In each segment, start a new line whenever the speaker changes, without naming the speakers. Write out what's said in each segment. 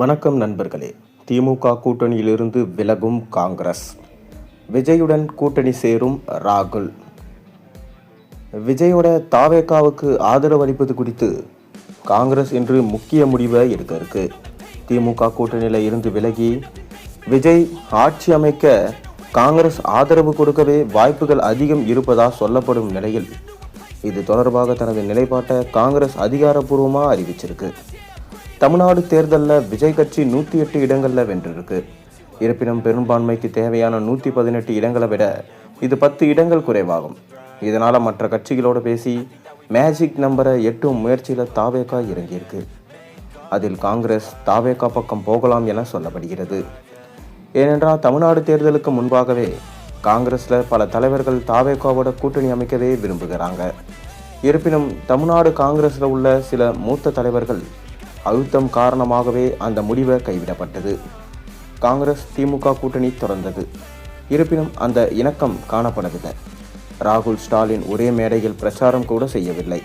வணக்கம் நண்பர்களே. திமுக கூட்டணியிலிருந்து விலகும் காங்கிரஸ். விஜயுடன் கூட்டணி சேரும் ராகுல். விஜயோட தாவேகாவுக்கு ஆதரவு அளிப்பது குறித்து காங்கிரஸ் இன்று முக்கிய முடிவை எடுக்க இருக்கு. திமுக கூட்டணியில இருந்து விலகி விஜய் ஆட்சி அமைக்க காங்கிரஸ் ஆதரவு கொடுக்கவே வாய்ப்புகள் அதிகம் இருப்பதா சொல்லப்படும் நிலையில் இது தொடர்பாக தனது நிலைப்பாட்டை காங்கிரஸ் அதிகாரப்பூர்வமாக அறிவிச்சிருக்கு. தமிழ்நாடு தேர்தலில் விஜய் கட்சி 108 இடங்களில் வென்றிருக்கு. இருப்பினும் பெரும்பான்மைக்கு தேவையான 118 இடங்களை விட இது 10 இடங்கள் குறைவாகும். இதனால் மற்ற கட்சிகளோடு பேசி மேஜிக் நம்பரை எட்டும் முயற்சியில் தாவேகா இறங்கியிருக்கு. அதில் காங்கிரஸ் தாவேகா பக்கம் போகலாம் என சொல்லப்படுகிறது. ஏனென்றால் தமிழ்நாடு தேர்தலுக்கு முன்பாகவே காங்கிரஸில் பல தலைவர்கள் தாவேகாவோட கூட்டணி அமைக்கவே விரும்புகிறாங்க. இருப்பினும் தமிழ்நாடு காங்கிரஸில் உள்ள சில மூத்த தலைவர்கள் அழுத்தம் காரணமாகவே அந்த முடிவை கைவிடப்பட்டது. காங்கிரஸ் திமுக கூட்டணி தொடர்ந்தது. இருப்பினும் அந்த இணக்கம் காணப்படவில்லை. ராகுல் ஸ்டாலின் ஒரே மேடையில் பிரச்சாரம் கூட செய்யவில்லை.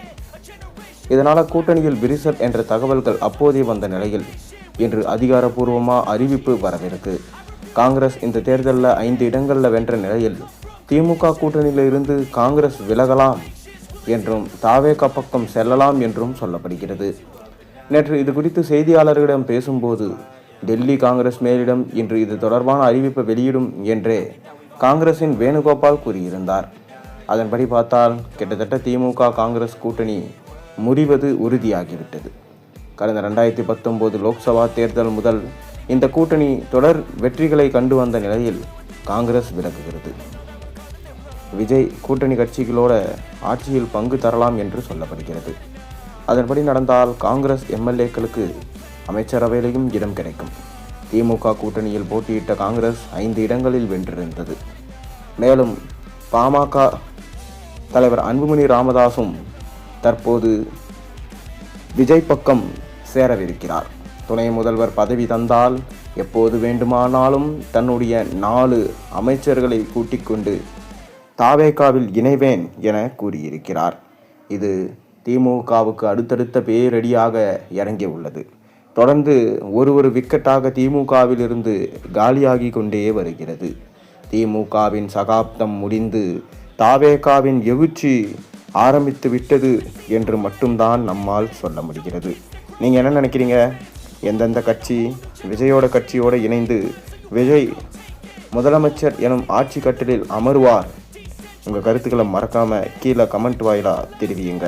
இதனால் கூட்டணியில் விரிசல் என்ற தகவல்கள் அப்போதே வந்த நிலையில் இன்று அதிகாரப்பூர்வமாக அறிவிப்பு வரவிருக்கு. காங்கிரஸ் இந்த தேர்தலில் 5 இடங்களில் வென்ற நிலையில் திமுக கூட்டணியில் இருந்து காங்கிரஸ் விலகலாம் என்றும் தாவேகா பக்கம் செல்லலாம் என்றும் சொல்லப்படுகிறது. நேற்று இது குறித்து செய்தியாளர்களிடம் பேசும்போது டெல்லி காங்கிரஸ் மேலிடம் இன்று இது தொடர்பான அறிவிப்பை வெளியிடும் என்றே காங்கிரசின் வேணுகோபால் கூறியிருந்தார். அதன்படி பார்த்தால் கிட்டத்தட்ட திமுக காங்கிரஸ் கூட்டணி முறிவது உறுதியாகிவிட்டது. கடந்த 2019 லோக்சபா தேர்தல் முதல் இந்த கூட்டணி தொடர் வெற்றிகளை கண்டு வந்த நிலையில் காங்கிரஸ் விலகுகிறது. விஜய் கூட்டணி கட்சிகளோட ஆட்சியில் பங்கு தரலாம் என்று சொல்லப்படுகிறது. அதன்படி நடந்தால் காங்கிரஸ் எம்எல்ஏக்களுக்கு அமைச்சரவையிலும் இடம் கிடைக்கும். திமுக கூட்டணியில் போட்டியிட்ட காங்கிரஸ் 5 இடங்களில் வென்றிருந்தது. மேலும் பாமக தலைவர் அன்புமணி ராமதாசும் தற்போது விஜய் பக்கம் சேரவிருக்கிறார். துணை முதல்வர் பதவி தந்தால் எப்போது வேண்டுமானாலும் தன்னுடைய 4 அமைச்சர்களை கூட்டிக் கொண்டு தாவேகாவில் இணைவேன் என கூறியிருக்கிறார். இது திமுகவுக்கு அடுத்தடுத்த பேரடியாக இறங்கி உள்ளது. தொடர்ந்து ஒரு விக்கெட்டாக திமுகவில் இருந்து காலியாகி கொண்டே வருகிறது. திமுகவின் சகாப்தம் முடிந்து தாவேகாவின் எழுச்சி ஆரம்பித்து விட்டது என்று மட்டும்தான் நம்மால் சொல்ல முடிகிறது. நீங்கள் என்ன நினைக்கிறீங்க? எந்தெந்த கட்சி விஜயோட கட்சியோடு இணைந்து விஜய் முதலமைச்சர் எனும் ஆட்சி கட்டிலில் அமருவார்? உங்கள் கருத்துக்களை மறக்காமல் கீழே கமெண்ட் வாயிலாக தெரிவியுங்க.